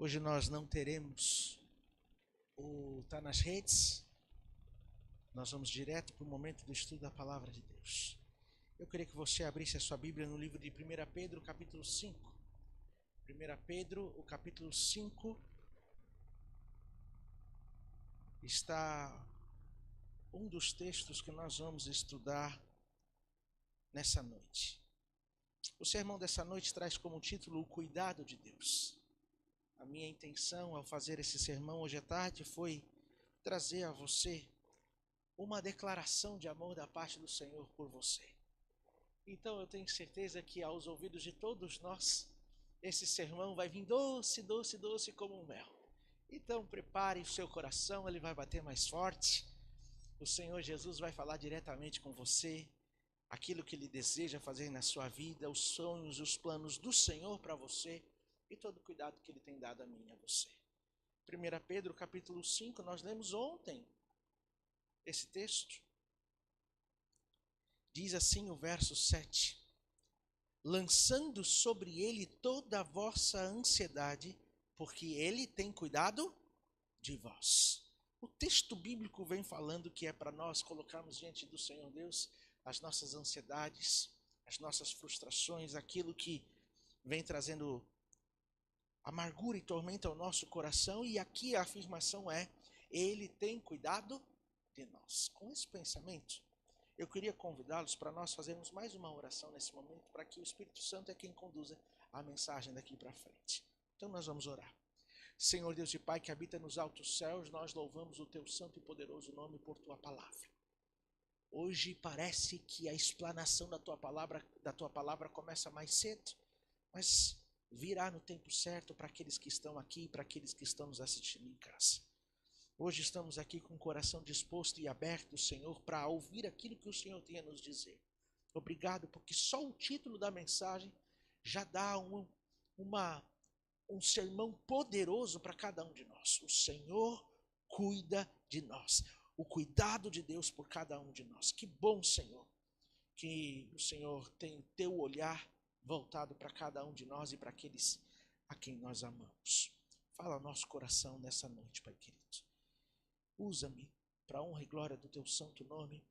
Hoje nós não teremos o Tá nas Redes. Nós vamos direto para o momento do estudo da Palavra de Deus. Eu queria que você abrisse a sua Bíblia no livro de 1 Pedro, capítulo 5. 1 Pedro, o capítulo 5, está um dos textos que nós vamos estudar nessa noite. O sermão dessa noite traz como título o cuidado de Deus. A minha intenção ao fazer esse sermão hoje à tarde foi trazer a você uma declaração de amor da parte do Senhor por você. Então eu tenho certeza que aos ouvidos de todos nós, esse sermão vai vir doce, doce, doce como um mel. Então prepare o seu coração, ele vai bater mais forte. O Senhor Jesus vai falar diretamente com você, aquilo que Ele deseja fazer na sua vida, os sonhos, os planos do Senhor para você e todo o cuidado que Ele tem dado a mim e a você. 1 Pedro capítulo 5, nós lemos ontem esse texto. Diz assim o verso 7: lançando sobre Ele toda a vossa ansiedade, porque Ele tem cuidado de vós. O texto bíblico vem falando que é para nós colocarmos diante do Senhor Deus as nossas ansiedades, as nossas frustrações, aquilo que vem trazendo amargura e tormenta ao nosso coração. E aqui a afirmação é: Ele tem cuidado de nós. Com esse pensamento, eu queria convidá-los para nós fazermos mais uma oração nesse momento, para que o Espírito Santo é quem conduza a mensagem daqui para frente. Então nós vamos orar. Senhor Deus e Pai que habita nos altos céus, nós louvamos o Teu santo e poderoso nome por Tua palavra. Hoje parece que a explanação da Tua palavra começa mais cedo, mas virá no tempo certo para aqueles que estão aqui e para aqueles que estão nos assistindo em casa. Hoje estamos aqui com o coração disposto e aberto, Senhor, para ouvir aquilo que o Senhor tem a nos dizer. Obrigado, porque só o título da mensagem já dá um sermão poderoso para cada um de nós. O Senhor cuida de nós. O cuidado de Deus por cada um de nós. Que bom, Senhor, que o Senhor tem teu olhar voltado para cada um de nós e para aqueles a quem nós amamos. Fala ao nosso coração nessa noite, Pai querido. Usa-me para a honra e glória do teu santo nome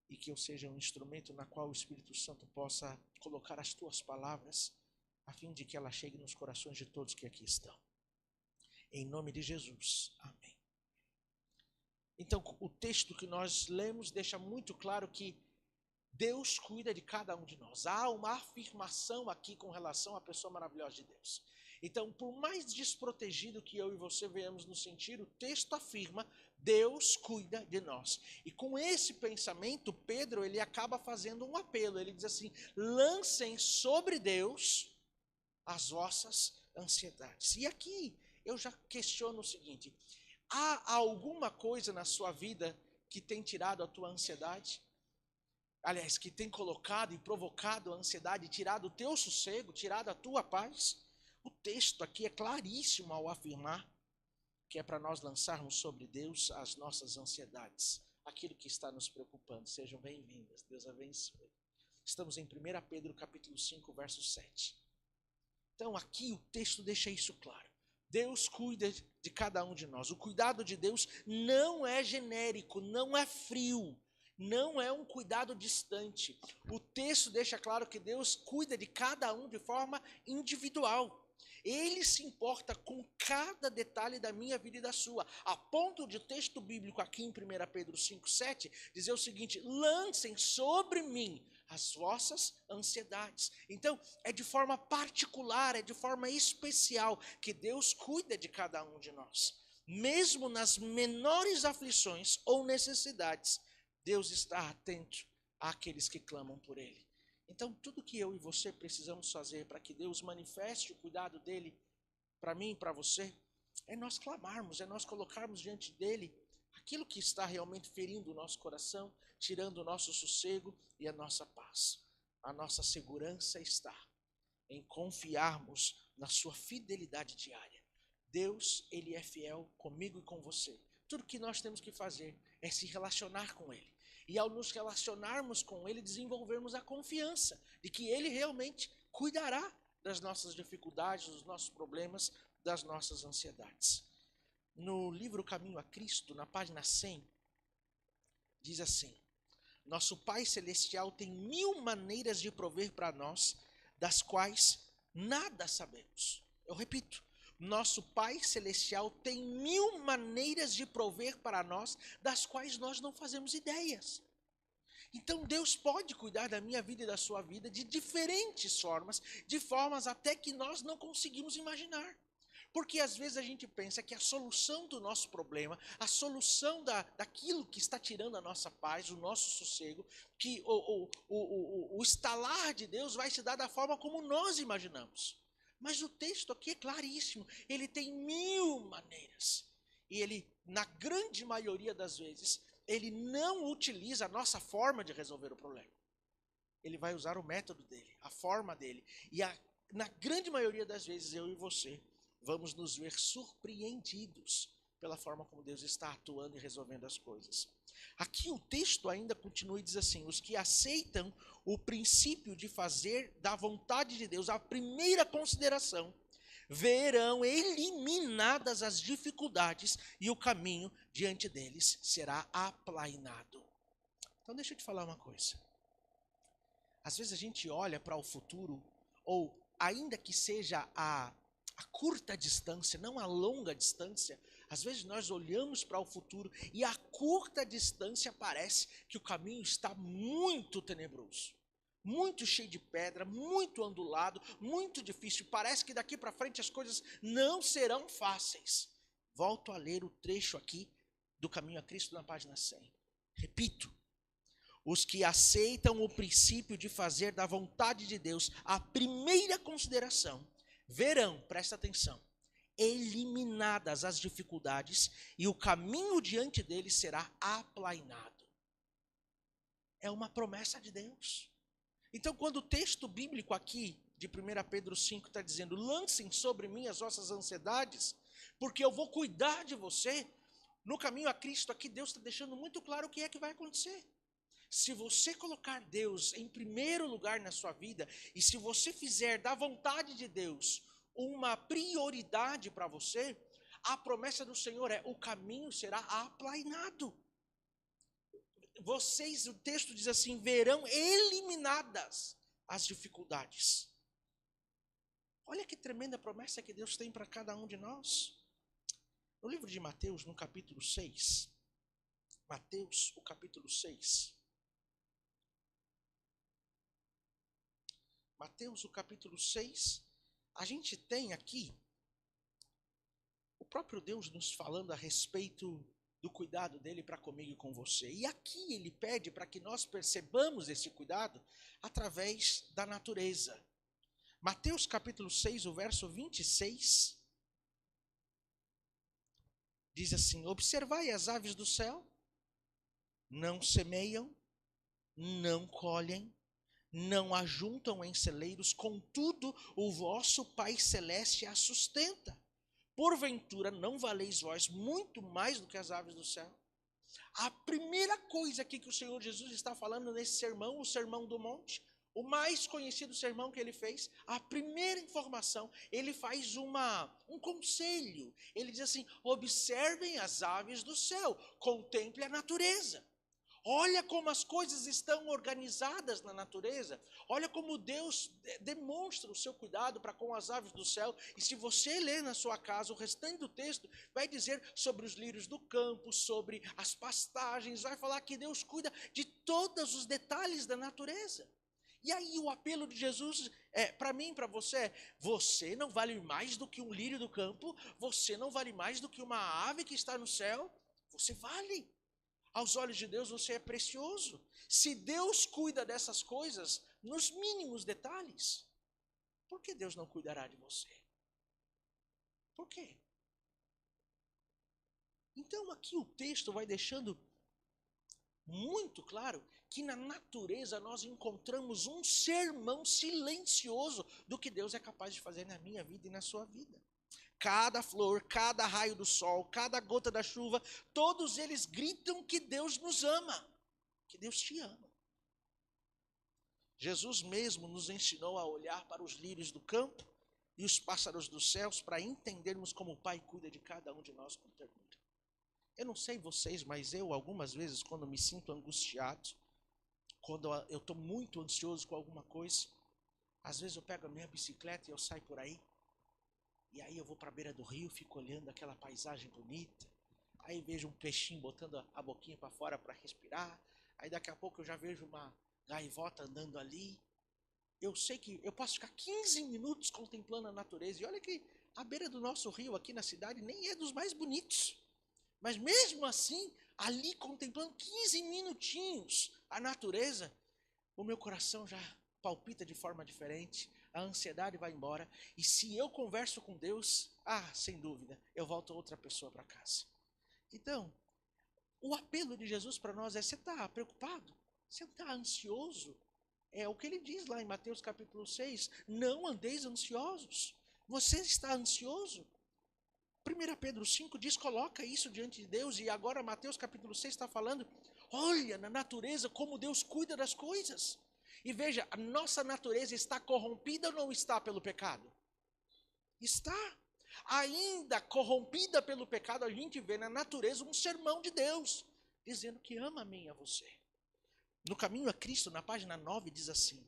e que eu seja um instrumento na qual o Espírito Santo possa colocar as tuas palavras a fim de que ela chegue nos corações de todos que aqui estão. Em nome de Jesus. Amém. Então, o texto que nós lemos deixa muito claro que Deus cuida de cada um de nós. Há uma afirmação aqui com relação à pessoa maravilhosa de Deus. Então, por mais desprotegido que eu e você venhamos nos sentir, o texto afirma: Deus cuida de nós. E com esse pensamento, Pedro ele acaba fazendo um apelo. Ele diz assim: lancem sobre Deus as vossas ansiedades. E aqui eu já questiono o seguinte: há alguma coisa na sua vida que tem tirado a tua ansiedade? Aliás, que tem colocado e provocado a ansiedade, tirado o teu sossego, tirado a tua paz? O texto aqui é claríssimo ao afirmar que é para nós lançarmos sobre Deus as nossas ansiedades, aquilo que está nos preocupando. Sejam bem-vindas, Deus abençoe. Estamos em 1 Pedro capítulo 5, verso 7. Então aqui o texto deixa isso claro. Deus cuida de cada um de nós. O cuidado de Deus não é genérico, não é frio, não é um cuidado distante. O texto deixa claro que Deus cuida de cada um de forma individual. Ele se importa com cada detalhe da minha vida e da sua, a ponto de o texto bíblico aqui em 1 Pedro 5,7 dizer o seguinte: lancem sobre mim as vossas ansiedades. Então, é de forma particular, é de forma especial que Deus cuida de cada um de nós. Mesmo nas menores aflições ou necessidades, Deus está atento àqueles que clamam por Ele. Então, tudo que eu e você precisamos fazer para que Deus manifeste o cuidado dEle para mim e para você, é nós clamarmos, é nós colocarmos diante dEle aquilo que está realmente ferindo o nosso coração, tirando o nosso sossego e a nossa paz. A nossa segurança está em confiarmos na sua fidelidade diária. Deus, Ele é fiel comigo e com você. Tudo que nós temos que fazer é se relacionar com Ele. E ao nos relacionarmos com Ele, desenvolvermos a confiança de que Ele realmente cuidará das nossas dificuldades, dos nossos problemas, das nossas ansiedades. No livro Caminho a Cristo, na página 100, diz assim: nosso Pai Celestial tem 1000 maneiras de prover para nós, das quais nada sabemos. Eu repito, nosso Pai Celestial tem 1000 maneiras de prover para nós, das quais nós não fazemos ideias. Então Deus pode cuidar da minha vida e da sua vida de diferentes formas, de formas até que nós não conseguimos imaginar. Porque às vezes a gente pensa que a solução do nosso problema, a solução daquilo que está tirando a nossa paz, o nosso sossego, que o estalar de Deus vai se dar da forma como nós imaginamos. Mas o texto aqui é claríssimo, ele tem 1000 maneiras. E ele, na grande maioria das vezes, ele não utiliza a nossa forma de resolver o problema. Ele vai usar o método dele, a forma dele. E na grande maioria das vezes, eu e você vamos nos ver surpreendidos pela forma como Deus está atuando e resolvendo as coisas. Aqui o texto ainda continua e diz assim: os que aceitam o princípio de fazer da vontade de Deus a primeira consideração, verão eliminadas as dificuldades e o caminho diante deles será aplainado. Então deixa eu te falar uma coisa. Às vezes a gente olha para o futuro, ou ainda que seja a curta distância, não a longa distância, às vezes nós olhamos para o futuro e a curta distância parece que o caminho está muito tenebroso, muito cheio de pedra, muito ondulado, muito difícil. Parece que daqui para frente as coisas não serão fáceis. Volto a ler o trecho aqui do Caminho a Cristo na página 100. Repito. Os que aceitam o princípio de fazer da vontade de Deus a primeira consideração, verão, presta atenção, eliminadas as dificuldades e o caminho diante deles será aplainado. É uma promessa de Deus. Então, quando o texto bíblico aqui, de 1 Pedro 5, está dizendo: lancem sobre mim as vossas ansiedades, porque eu vou cuidar de você, no caminho a Cristo aqui, Deus está deixando muito claro o que é que vai acontecer. Se você colocar Deus em primeiro lugar na sua vida, e se você fizer da vontade de Deus uma prioridade para você, a promessa do Senhor é: o caminho será aplainado. Vocês, o texto diz assim, verão eliminadas as dificuldades. Olha que tremenda promessa que Deus tem para cada um de nós. No livro de Mateus, no capítulo 6, Mateus, o capítulo 6. Mateus, o capítulo 6, a gente tem aqui o próprio Deus nos falando a respeito do cuidado dele para comigo e com você. E aqui ele pede para que nós percebamos esse cuidado através da natureza. Mateus capítulo 6, o verso 26, diz assim: observai as aves do céu, não semeiam, não colhem, não ajuntam em celeiros, contudo o vosso Pai Celeste a sustenta. Porventura não valeis vós muito mais do que as aves do céu? A primeira coisa aqui que o Senhor Jesus está falando nesse sermão, o Sermão do Monte, o mais conhecido sermão que ele fez, a primeira informação, ele faz um conselho. Ele diz assim: observem as aves do céu, contemple a natureza. Olha como as coisas estão organizadas na natureza. Olha como Deus demonstra o seu cuidado para com as aves do céu. E se você ler na sua casa, o restante do texto vai dizer sobre os lírios do campo, sobre as pastagens, vai falar que Deus cuida de todos os detalhes da natureza. E aí o apelo de Jesus para mim, para você, você não vale mais do que um lírio do campo, você não vale mais do que uma ave que está no céu, você vale. Aos olhos de Deus você é precioso. Se Deus cuida dessas coisas nos mínimos detalhes, por que Deus não cuidará de você? Por quê? Então aqui o texto vai deixando muito claro que na natureza nós encontramos um sermão silencioso do que Deus é capaz de fazer na minha vida e na sua vida. Cada flor, cada raio do sol, cada gota da chuva, todos eles gritam que Deus nos ama, que Deus te ama. Jesus mesmo nos ensinou a olhar para os lírios do campo e os pássaros dos céus para entendermos como o Pai cuida de cada um de nós com ternura. Eu não sei vocês, mas eu algumas vezes quando me sinto angustiado, quando eu estou muito ansioso com alguma coisa, às vezes eu pego a minha bicicleta e eu saio por aí, e aí eu vou para a beira do rio, fico olhando aquela paisagem bonita, aí vejo um peixinho botando a boquinha para fora para respirar, aí daqui a pouco eu já vejo uma gaivota andando ali. Eu sei que eu posso ficar 15 minutos contemplando a natureza, e olha que a beira do nosso rio aqui na cidade nem é dos mais bonitos. Mas mesmo assim, ali contemplando 15 minutinhos a natureza, o meu coração já palpita de forma diferente, a ansiedade vai embora. E se eu converso com Deus, sem dúvida, eu volto outra pessoa para casa. Então, o apelo de Jesus para nós é: você está preocupado? Você está ansioso? É o que ele diz lá em Mateus capítulo 6, não andeis ansiosos. Você está ansioso? 1 Pedro 5 diz, coloca isso diante de Deus, e agora Mateus capítulo 6 está falando, olha na natureza como Deus cuida das coisas. E veja, a nossa natureza está corrompida ou não está pelo pecado? Está. Ainda corrompida pelo pecado, a gente vê na natureza um sermão de Deus, dizendo que ama a mim e a você. No Caminho a Cristo, na página 9, diz assim,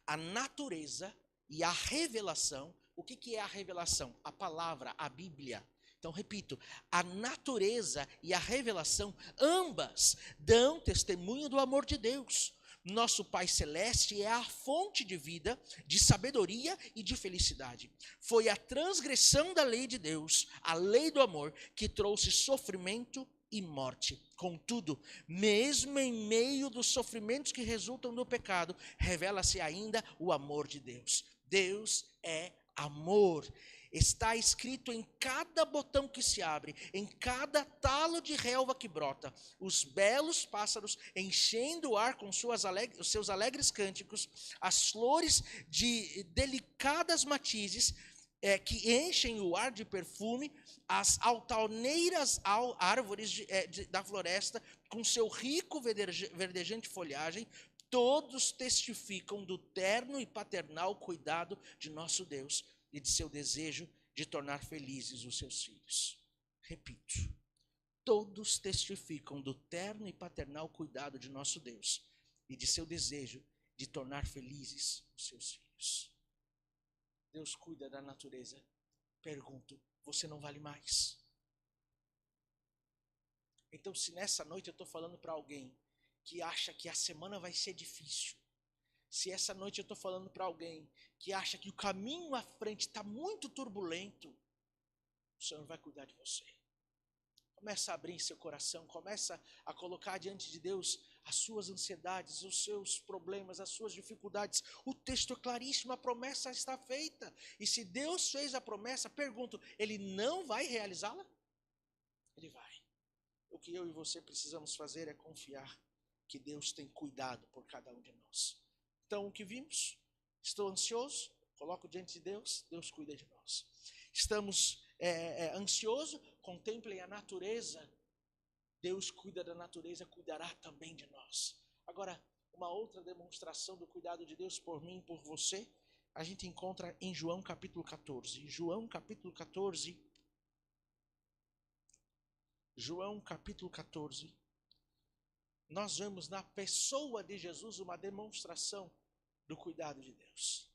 a natureza e a revelação. O que é a revelação? A palavra, a Bíblia. Então, repito, a natureza e a revelação, ambas dão testemunho do amor de Deus. Nosso Pai Celeste é a fonte de vida, de sabedoria e de felicidade. Foi a transgressão da lei de Deus, a lei do amor, que trouxe sofrimento e morte. Contudo, mesmo em meio dos sofrimentos que resultam do pecado, revela-se ainda o amor de Deus. Deus é amor. Está escrito em cada botão que se abre, em cada talo de relva que brota. Os belos pássaros enchendo o ar com os seus alegres cânticos, as flores de delicadas matizes que enchem o ar de perfume, as altaneiras árvores da floresta, com seu rico verdejante folhagem, todos testificam do terno e paternal cuidado de nosso Deus e de seu desejo de tornar felizes os seus filhos. Repito, todos testificam do terno e paternal cuidado de nosso Deus e de seu desejo de tornar felizes os seus filhos. Deus cuida da natureza. Pergunto, você não vale mais? Então, se nessa noite eu estou falando para alguém que acha que a semana vai ser difícil, se essa noite eu estou falando para alguém que acha que o caminho à frente está muito turbulento, o Senhor vai cuidar de você. Começa a abrir seu coração, começa a colocar diante de Deus as suas ansiedades, os seus problemas, as suas dificuldades. O texto é claríssimo, a promessa está feita. E se Deus fez a promessa, pergunto, Ele não vai realizá-la? Ele vai. O que eu e você precisamos fazer é confiar que Deus tem cuidado por cada um de nós. Então, o que vimos? Estou ansioso? Coloco diante de Deus, Deus cuida de nós. Estamos ansioso? Contemplem a natureza. Deus cuida da natureza, cuidará também de nós. Agora, uma outra demonstração do cuidado de Deus por mim e por você, a gente encontra em João capítulo 14. João capítulo 14. João capítulo 14. Nós vemos na pessoa de Jesus uma demonstração do cuidado de Deus.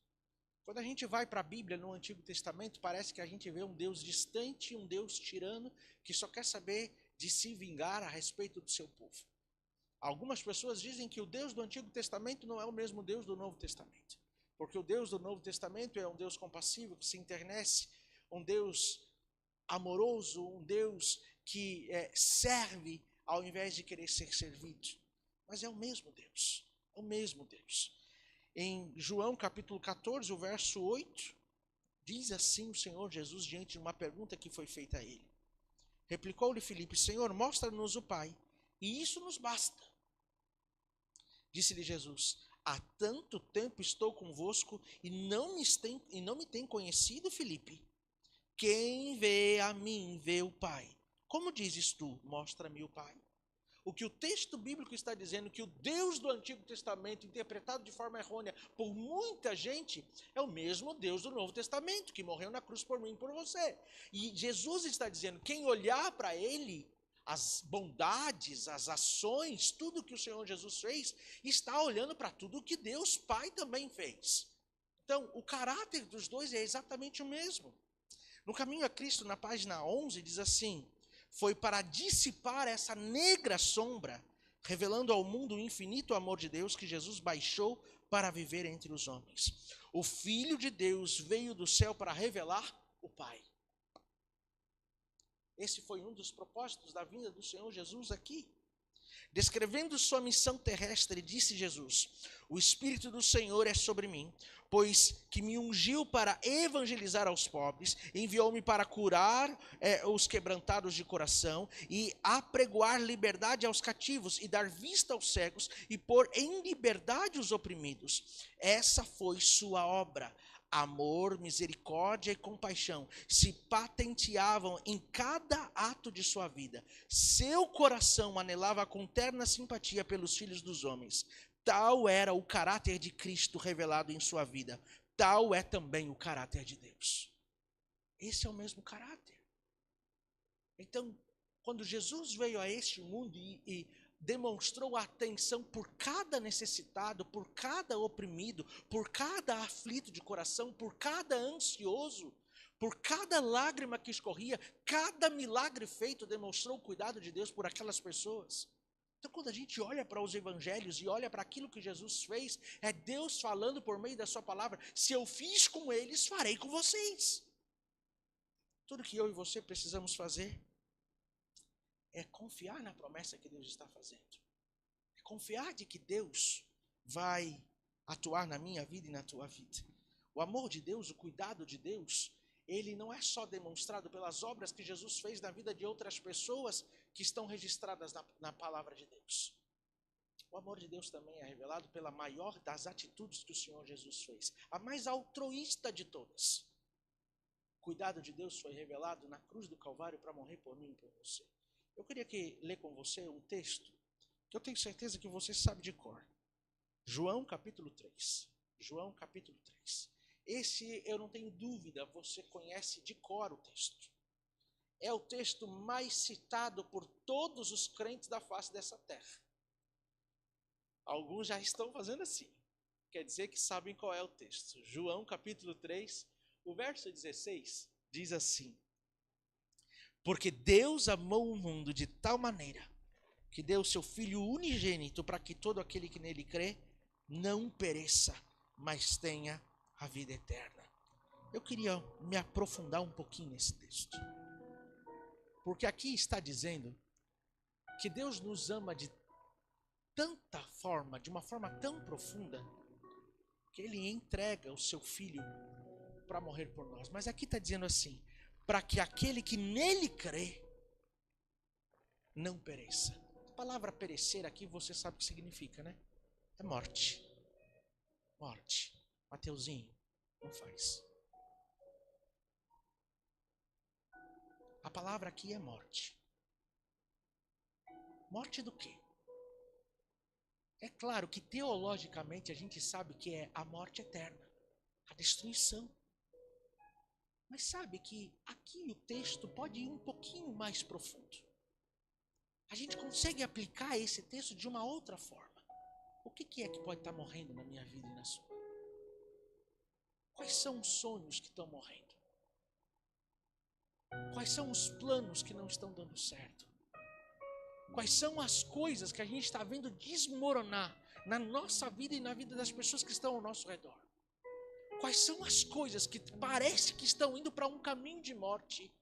Quando a gente vai para a Bíblia no Antigo Testamento, parece que a gente vê um Deus distante, um Deus tirano, que só quer saber de se vingar a respeito do seu povo. Algumas pessoas dizem que o Deus do Antigo Testamento não é o mesmo Deus do Novo Testamento, porque o Deus do Novo Testamento é um Deus compassivo, que se internece, um Deus amoroso, um Deus que serve ao invés de querer ser servido. Mas é o mesmo Deus, é o mesmo Deus. Em João capítulo 14, o verso 8, diz assim o Senhor Jesus diante de uma pergunta que foi feita a ele. Replicou-lhe Filipe, Senhor, mostra-nos o Pai, e isso nos basta. Disse-lhe Jesus, há tanto tempo estou convosco e não me tem conhecido, Filipe? Quem vê a mim, vê o Pai. Como dizes tu, mostra-me o Pai? O que o texto bíblico está dizendo, que o Deus do Antigo Testamento, interpretado de forma errônea por muita gente, é o mesmo Deus do Novo Testamento, que morreu na cruz por mim e por você. E Jesus está dizendo, quem olhar para ele, as bondades, as ações, tudo que o Senhor Jesus fez, está olhando para tudo que Deus Pai também fez. Então, o caráter dos dois é exatamente o mesmo. No Caminho a Cristo, na página 11, diz assim: foi para dissipar essa negra sombra, revelando ao mundo o infinito amor de Deus, que Jesus baixou para viver entre os homens. O Filho de Deus veio do céu para revelar o Pai. Esse foi um dos propósitos da vinda do Senhor Jesus aqui. Descrevendo sua missão terrestre, disse Jesus: o Espírito do Senhor é sobre mim, pois que me ungiu para evangelizar aos pobres, enviou-me para curar os quebrantados de coração, e apregoar liberdade aos cativos, e dar vista aos cegos, e pôr em liberdade os oprimidos. Essa foi sua obra. Amor, misericórdia e compaixão se patenteavam em cada ato de sua vida. Seu coração anelava com terna simpatia pelos filhos dos homens. Tal era o caráter de Cristo revelado em sua vida. Tal é também o caráter de Deus. Esse é o mesmo caráter. Então, quando Jesus veio a este mundo e demonstrou atenção por cada necessitado, por cada oprimido, por cada aflito de coração, por cada ansioso, por cada lágrima que escorria, cada milagre feito demonstrou o cuidado de Deus por aquelas pessoas. Então, quando a gente olha para os evangelhos e olha para aquilo que Jesus fez, é Deus falando por meio da sua palavra: se eu fiz com eles, farei com vocês. Tudo que eu e você precisamos fazer é confiar na promessa que Deus está fazendo. É confiar de que Deus vai atuar na minha vida e na tua vida. O amor de Deus, o cuidado de Deus, ele não é só demonstrado pelas obras que Jesus fez na vida de outras pessoas que estão registradas na palavra de Deus. O amor de Deus também é revelado pela maior das atitudes que o Senhor Jesus fez, a mais altruísta de todas. O cuidado de Deus foi revelado na cruz do Calvário para morrer por mim e por você. Eu queria ler com você um texto que eu tenho certeza que você sabe de cor. João capítulo 3. João capítulo 3. Esse, eu não tenho dúvida, você conhece de cor o texto. É o texto mais citado por todos os crentes da face dessa terra. Alguns já estão fazendo assim. Quer dizer que sabem qual é o texto. João capítulo 3, o verso 16, diz assim: porque Deus amou o mundo de tal maneira que deu o seu Filho unigênito para que todo aquele que nele crê não pereça, mas tenha a vida eterna. Eu queria me aprofundar um pouquinho nesse texto. Porque aqui está dizendo que Deus nos ama de tanta forma, de uma forma tão profunda, que Ele entrega o seu Filho para morrer por nós. Mas aqui está dizendo assim: para que aquele que nele crê não pereça. A palavra perecer aqui você sabe o que significa, né? É morte. Morte. Mateuzinho, não faz. A palavra aqui é morte. Morte do quê? É claro que teologicamente a gente sabe que é a morte eterna, a destruição. Mas sabe que aqui o texto pode ir um pouquinho mais profundo. A gente consegue aplicar esse texto de uma outra forma. O que é que pode estar morrendo na minha vida e na sua? Quais são os sonhos que estão morrendo? Quais são os planos que não estão dando certo? Quais são as coisas que a gente está vendo desmoronar na nossa vida e na vida das pessoas que estão ao nosso redor? Quais são as coisas que parece que estão indo para um caminho de morte,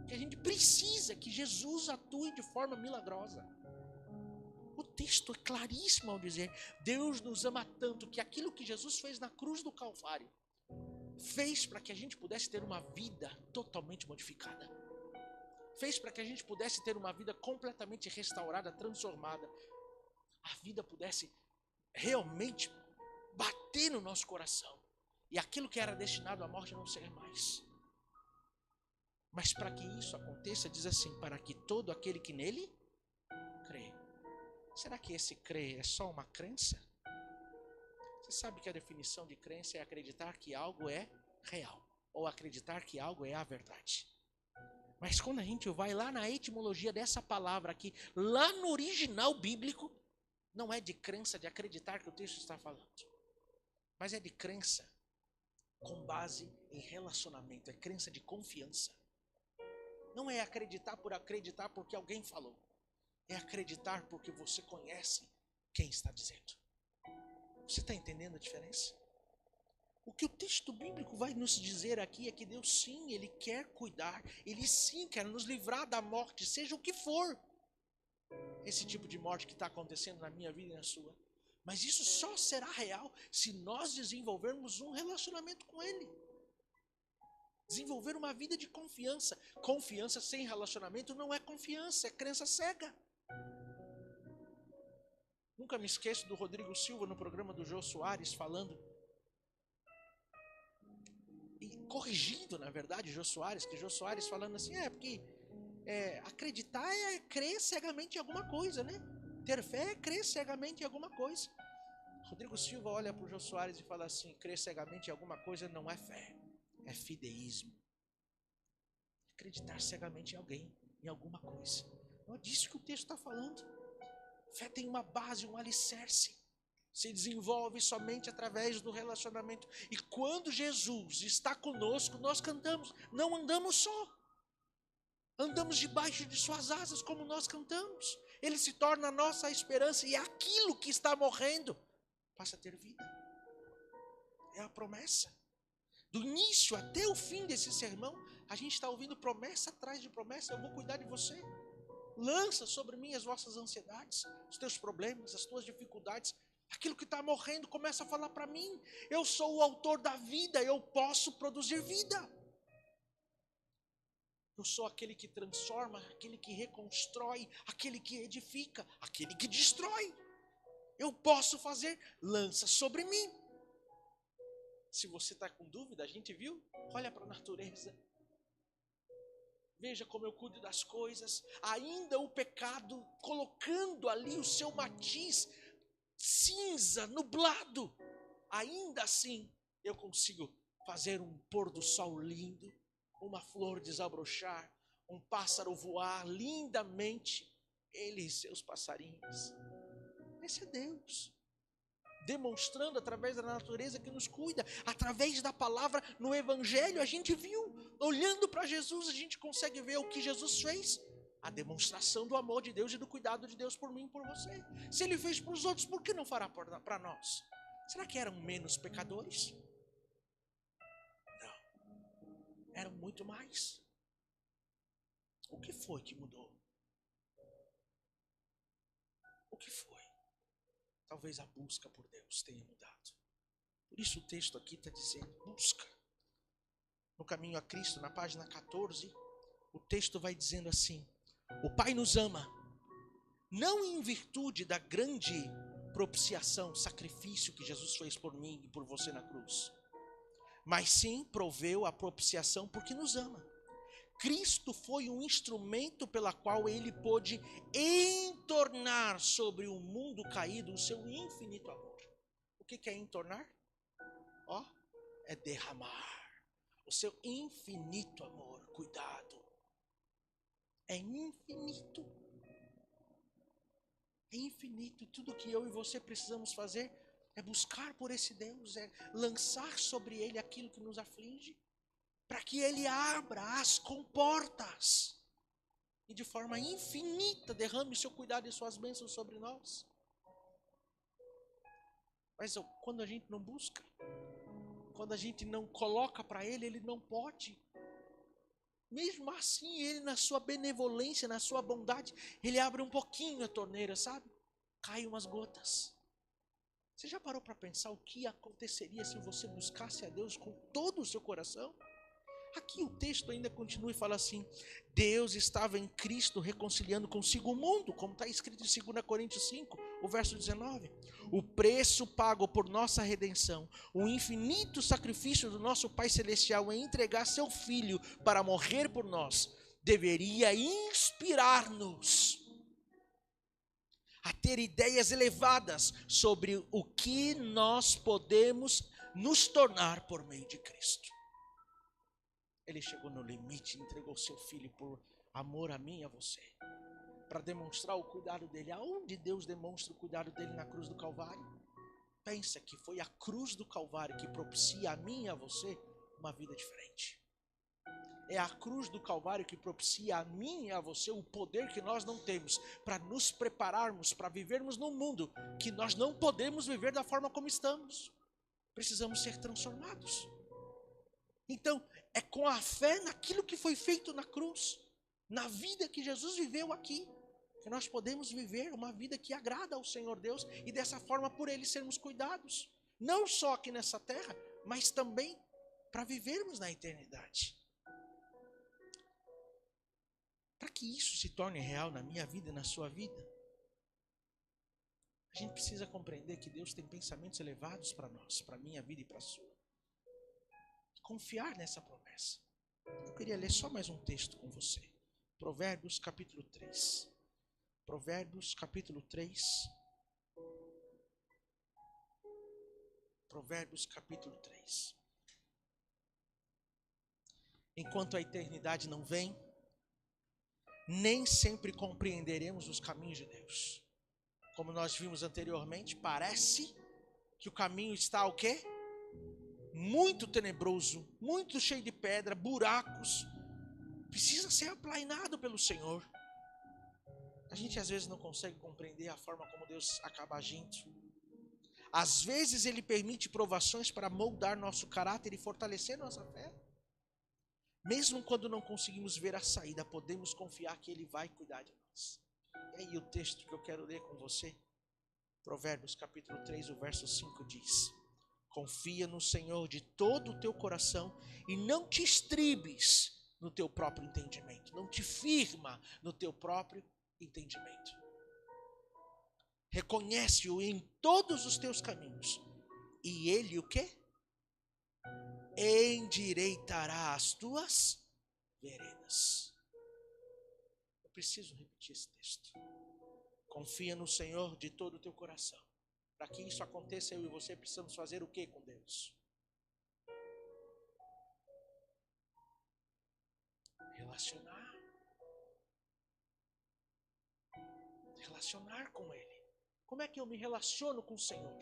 que a gente precisa que Jesus atue de forma milagrosa? O texto é claríssimo ao dizer: Deus nos ama tanto que aquilo que Jesus fez na cruz do Calvário fez para que a gente pudesse ter uma vida totalmente modificada. Fez para que a gente pudesse ter uma vida completamente restaurada, transformada. A vida pudesse realmente bater no nosso coração. E aquilo que era destinado à morte não ser mais. Mas para que isso aconteça, diz assim: para que todo aquele que nele crê. Será que esse crer é só uma crença? Você sabe que a definição de crença é acreditar que algo é real, ou acreditar que algo é a verdade. Mas quando a gente vai lá na etimologia dessa palavra aqui, lá no original bíblico, não é de crença, de acreditar que o texto está falando, mas é de crença com base em relacionamento, é crença de confiança. Não é acreditar por acreditar porque alguém falou, é acreditar porque você conhece quem está dizendo. Você está entendendo a diferença? O que o texto bíblico vai nos dizer aqui é que Deus sim, Ele quer cuidar, Ele sim quer nos livrar da morte, seja o que for. Esse tipo de morte que está acontecendo na minha vida e na sua. Mas isso só será real se nós desenvolvermos um relacionamento com Ele. Desenvolver uma vida de confiança. Confiança sem relacionamento não é confiança, é crença cega. Nunca me esqueço do Rodrigo Silva no programa do Jô Soares falando, e corrigindo, na verdade, Jô Soares, que Jô Soares falando assim, porque acreditar é crer cegamente em alguma coisa, né? Ter fé é crer cegamente em alguma coisa. Rodrigo Silva olha para o Jô Soares e fala assim, crer cegamente em alguma coisa não é fé, é fideísmo. Acreditar cegamente em alguém, em alguma coisa. Não é disso que o texto está falando. Fé tem uma base, um alicerce. Se desenvolve somente através do relacionamento. E quando Jesus está conosco, nós cantamos. Não andamos só. Andamos debaixo de suas asas, como nós cantamos. Ele se torna a nossa esperança. E aquilo que está morrendo passa a ter vida. É a promessa. Do início até o fim desse sermão, a gente está ouvindo promessa atrás de promessa. Eu vou cuidar de você. Lança sobre mim as vossas ansiedades, os teus problemas, as tuas dificuldades. Aquilo que está morrendo começa a falar para mim. Eu sou o autor da vida, eu posso produzir vida. Eu sou aquele que transforma, aquele que reconstrói, aquele que edifica, aquele que destrói. Eu posso fazer, lança sobre mim. Se você está com dúvida, a gente viu? Olha para a natureza. Veja como eu cuido das coisas. Ainda o pecado colocando ali o seu matiz cinza, nublado. Ainda assim eu consigo fazer um pôr do sol lindo, uma flor desabrochar, um pássaro voar lindamente, ele e seus passarinhos. Esse é Deus. Demonstrando através da natureza que nos cuida, através da palavra no Evangelho, a gente viu, olhando para Jesus, a gente consegue ver o que Jesus fez, a demonstração do amor de Deus e do cuidado de Deus por mim e por você. Se Ele fez para os outros, por que não fará para nós? Será que eram menos pecadores? Não, eram muito mais. O que foi que mudou? O que foi? Talvez a busca por Deus tenha mudado. Por isso o texto aqui está dizendo, busca. No caminho a Cristo, na página 14, o texto vai dizendo assim, o Pai nos ama, não em virtude da grande propiciação, sacrifício que Jesus fez por mim e por você na cruz, mas sim proveu a propiciação porque nos ama. Cristo foi um instrumento pela qual Ele pôde entornar sobre o mundo caído o seu infinito amor. O que é entornar? É derramar o seu infinito amor, cuidado. É infinito. É infinito. Tudo que eu e você precisamos fazer é buscar por esse Deus, é lançar sobre Ele aquilo que nos aflige, para que Ele abra as comportas e de forma infinita derrame seu cuidado e suas bênçãos sobre nós. Mas quando a gente não busca, quando a gente não coloca para Ele, Ele não pode. Mesmo assim, Ele na sua benevolência, na sua bondade, Ele abre um pouquinho a torneira, sabe? Cai umas gotas. Você já parou para pensar o que aconteceria se você buscasse a Deus com todo o seu coração? Aqui o texto ainda continua e fala assim, Deus estava em Cristo reconciliando consigo o mundo, como está escrito em 2 Coríntios 5, o verso 19. O preço pago por nossa redenção, o infinito sacrifício do nosso Pai Celestial em entregar seu Filho para morrer por nós, deveria inspirar-nos a ter ideias elevadas sobre o que nós podemos nos tornar por meio de Cristo. Ele chegou no limite, entregou seu filho por amor a mim e a você, para demonstrar o cuidado dele. Aonde Deus demonstra o cuidado dele? Na cruz do Calvário. Pensa que foi a cruz do Calvário que propicia a mim e a você uma vida diferente. É a cruz do Calvário que propicia a mim e a você o poder que nós não temos para nos prepararmos, para vivermos num mundo que nós não podemos viver da forma como estamos. Precisamos ser transformados. Então, é com a fé naquilo que foi feito na cruz, na vida que Jesus viveu aqui, que nós podemos viver uma vida que agrada ao Senhor Deus e dessa forma por Ele sermos cuidados. Não só aqui nessa terra, mas também para vivermos na eternidade. Para que isso se torne real na minha vida e na sua vida, a gente precisa compreender que Deus tem pensamentos elevados para nós, para a minha vida e para a sua. Confiar nessa promessa. Eu queria ler só mais um texto com você. Provérbios capítulo 3. Provérbios capítulo 3. Provérbios capítulo 3. Enquanto a eternidade não vem, nem sempre compreenderemos os caminhos de Deus. Como nós vimos anteriormente, parece que o caminho está o quê? Muito tenebroso, muito cheio de pedra, buracos. Precisa ser aplainado pelo Senhor. A gente às vezes não consegue compreender a forma como Deus acaba agindo. Às vezes Ele permite provações para moldar nosso caráter e fortalecer nossa fé. Mesmo quando não conseguimos ver a saída, podemos confiar que Ele vai cuidar de nós. E aí o texto que eu quero ler com você, Provérbios capítulo 3, o verso 5 diz: confia no Senhor de todo o teu coração e não te estribes no teu próprio entendimento. Não te firma no teu próprio entendimento. Reconhece-o em todos os teus caminhos. E Ele o quê? Endireitará as tuas veredas. Eu preciso repetir esse texto. Confia no Senhor de todo o teu coração. Para que isso aconteça, eu e você precisamos fazer o que com Deus? Relacionar. Relacionar com Ele. Como é que eu me relaciono com o Senhor?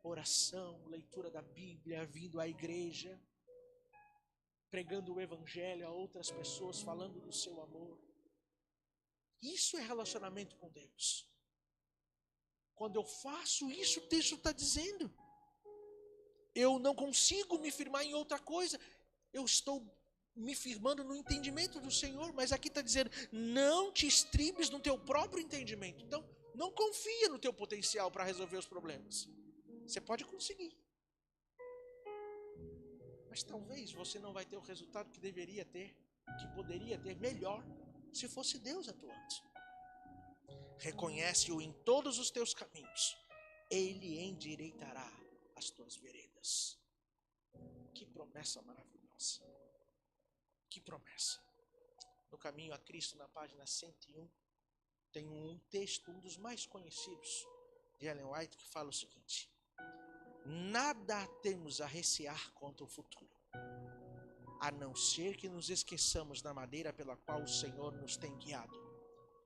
Oração, leitura da Bíblia, vindo à igreja, pregando o Evangelho a outras pessoas, falando do seu amor. Isso é relacionamento com Deus. Quando eu faço isso, o texto está dizendo. Eu não consigo me firmar em outra coisa. Eu estou me firmando no entendimento do Senhor, mas aqui está dizendo, não te estribes no teu próprio entendimento. Então, não confia no teu potencial para resolver os problemas. Você pode conseguir. Mas talvez você não vai ter o resultado que deveria ter, que poderia ter melhor, se fosse Deus atuando. Reconhece-o em todos os teus caminhos. Ele endireitará as tuas veredas. Que promessa maravilhosa. Que promessa. No Caminho a Cristo, na página 101, tem um texto, um dos mais conhecidos, de Ellen White, que fala o seguinte: nada temos a recear contra o futuro, a não ser que nos esqueçamos da maneira pela qual o Senhor nos tem guiado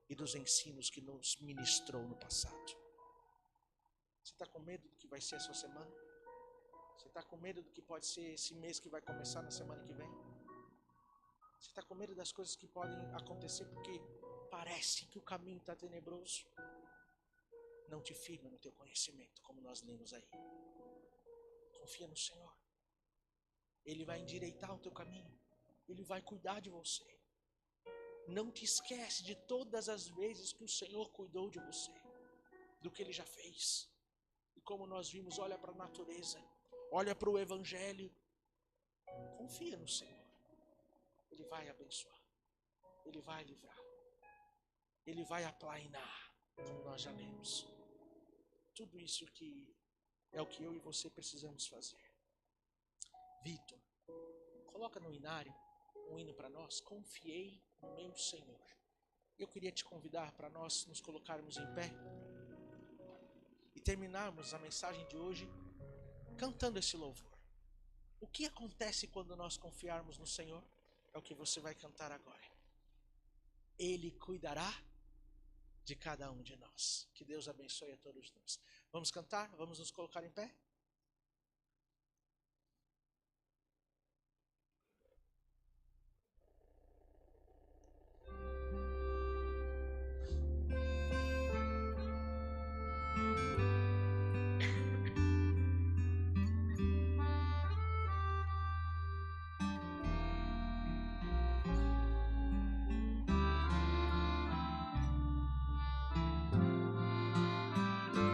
e dos ensinos que nos ministrou no passado. Você está com medo do que vai ser a sua semana? Você está com medo do que pode ser esse mês que vai começar na semana que vem? Você está com medo das coisas que podem acontecer porque parece que o caminho está tenebroso? Não te firma no teu conhecimento, como nós lemos aí. Confia no Senhor. Ele vai endireitar o teu caminho. Ele vai cuidar de você. Não te esquece de todas as vezes que o Senhor cuidou de você, do que Ele já fez. E como nós vimos, olha para a natureza, olha para o Evangelho. Confia no Senhor. Ele vai abençoar. Ele vai livrar. Ele vai aplainar, como nós já lemos. Tudo isso que é o que eu e você precisamos fazer. Vitor, coloca no inário um hino para nós. Confiei no meu Senhor. Eu queria te convidar para nós nos colocarmos em pé e terminarmos a mensagem de hoje cantando esse louvor. O que acontece quando nós confiarmos no Senhor? É o que você vai cantar agora. Ele cuidará de cada um de nós. Que Deus abençoe a todos nós. Vamos cantar? Vamos nos colocar em pé?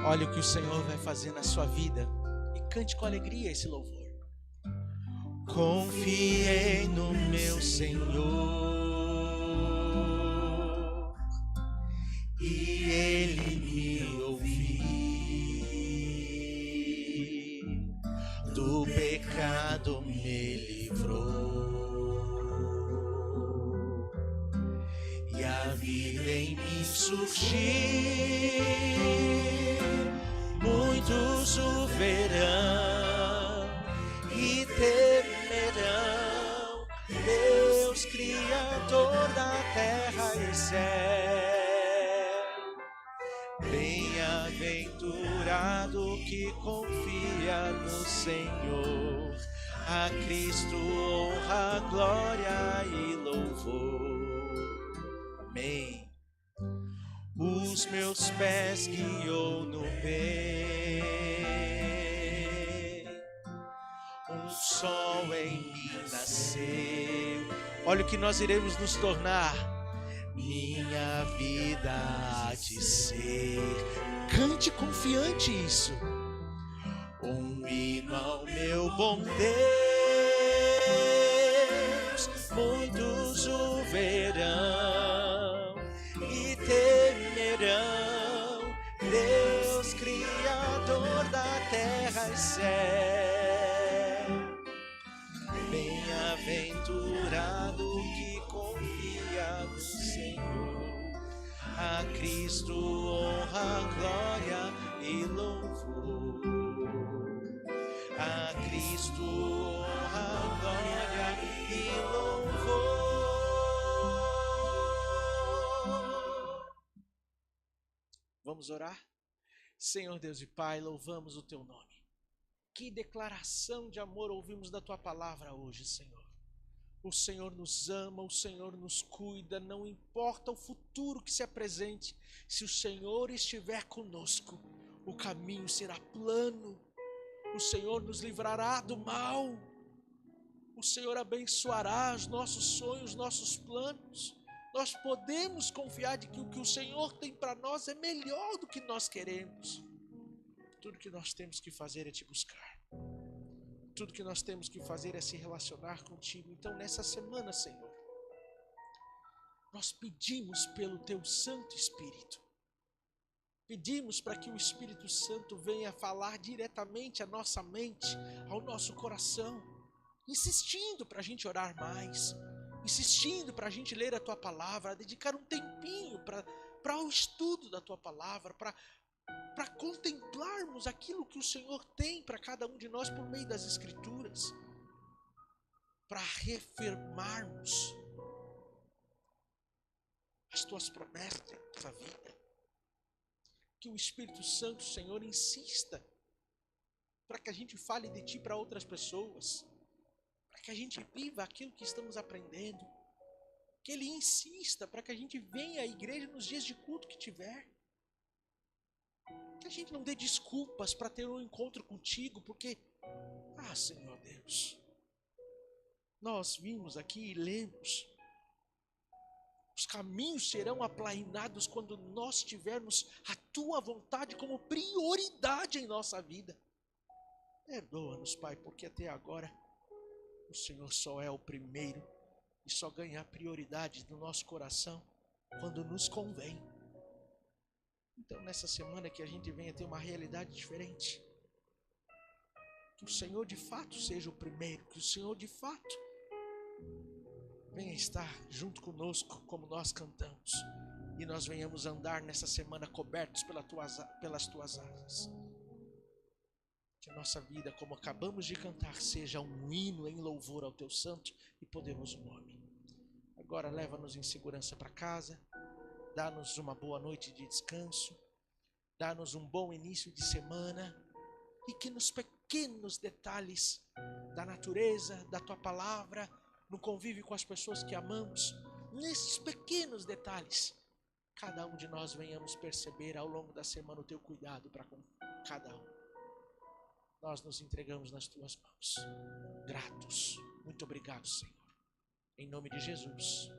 Olha o que o Senhor vai fazer na sua vida e cante com alegria esse louvor. Confiei no meu Senhor e Ele me ouviu. Do pecado me livrou e a vida em mim surgiu. Muitos o verão e temerão Deus, Criador da terra e céu. Bem-aventurado que confia no Senhor, a Cristo honra, glória e louvor. Amém. Os meus pés guiou no bem, sol em mim nasceu. Olha o que nós iremos nos tornar. Minha vida há de ser. Cante confiante isso. Um hino ao meu bom Deus. Muitos o verão e temerão Deus, Criador da terra e céu. Bem-aventurado que confia no Senhor, a Cristo honra, glória e louvor. A Cristo honra, glória e louvor. Vamos orar? Senhor Deus e Pai, louvamos o Teu nome. Que declaração de amor ouvimos da Tua palavra hoje, Senhor. O Senhor nos ama, o Senhor nos cuida, não importa o futuro que se apresente, se o Senhor estiver conosco, o caminho será plano, o Senhor nos livrará do mal, o Senhor abençoará os nossos sonhos, nossos planos. Nós podemos confiar de que o que o Senhor tem para nós é melhor do que nós queremos. Tudo que nós temos que fazer é Te buscar. Tudo que nós temos que fazer é se relacionar contigo. Então nessa semana, Senhor, nós pedimos pelo Teu Santo Espírito. Pedimos para que o Espírito Santo venha falar diretamente à nossa mente, ao nosso coração, insistindo para a gente orar mais, insistindo para a gente ler a Tua palavra, dedicar um tempinho para o estudo da Tua palavra, para contemplarmos aquilo que o Senhor tem para cada um de nós por meio das Escrituras, para reafirmarmos as Tuas promessas na nossa vida. Que o Espírito Santo, Senhor, insista para que a gente fale de Ti para outras pessoas, para que a gente viva aquilo que estamos aprendendo, que Ele insista para que a gente venha à igreja nos dias de culto que tiver, que a gente não dê desculpas para ter um encontro contigo, porque, Senhor Deus, nós vimos aqui e lemos, os caminhos serão aplainados quando nós tivermos a Tua vontade como prioridade em nossa vida. Perdoa-nos, Pai, porque até agora o Senhor só é o primeiro e só ganha a prioridade no nosso coração quando nos convém. Então nessa semana que a gente venha ter uma realidade diferente, que o Senhor de fato seja o primeiro, que o Senhor de fato venha estar junto conosco como nós cantamos, e nós venhamos andar nessa semana cobertos pelas tuas asas. Que a nossa vida, como acabamos de cantar, seja um hino em louvor ao teu santo e poderoso nome. Agora leva-nos em segurança para casa, dá-nos uma boa noite de descanso, dá-nos um bom início de semana, e que nos pequenos detalhes da natureza, da tua palavra, no convívio com as pessoas que amamos, nesses pequenos detalhes, cada um de nós venhamos perceber ao longo da semana o teu cuidado para com cada um. Nós nos entregamos nas tuas mãos, gratos. Muito obrigado, Senhor. Em nome de Jesus.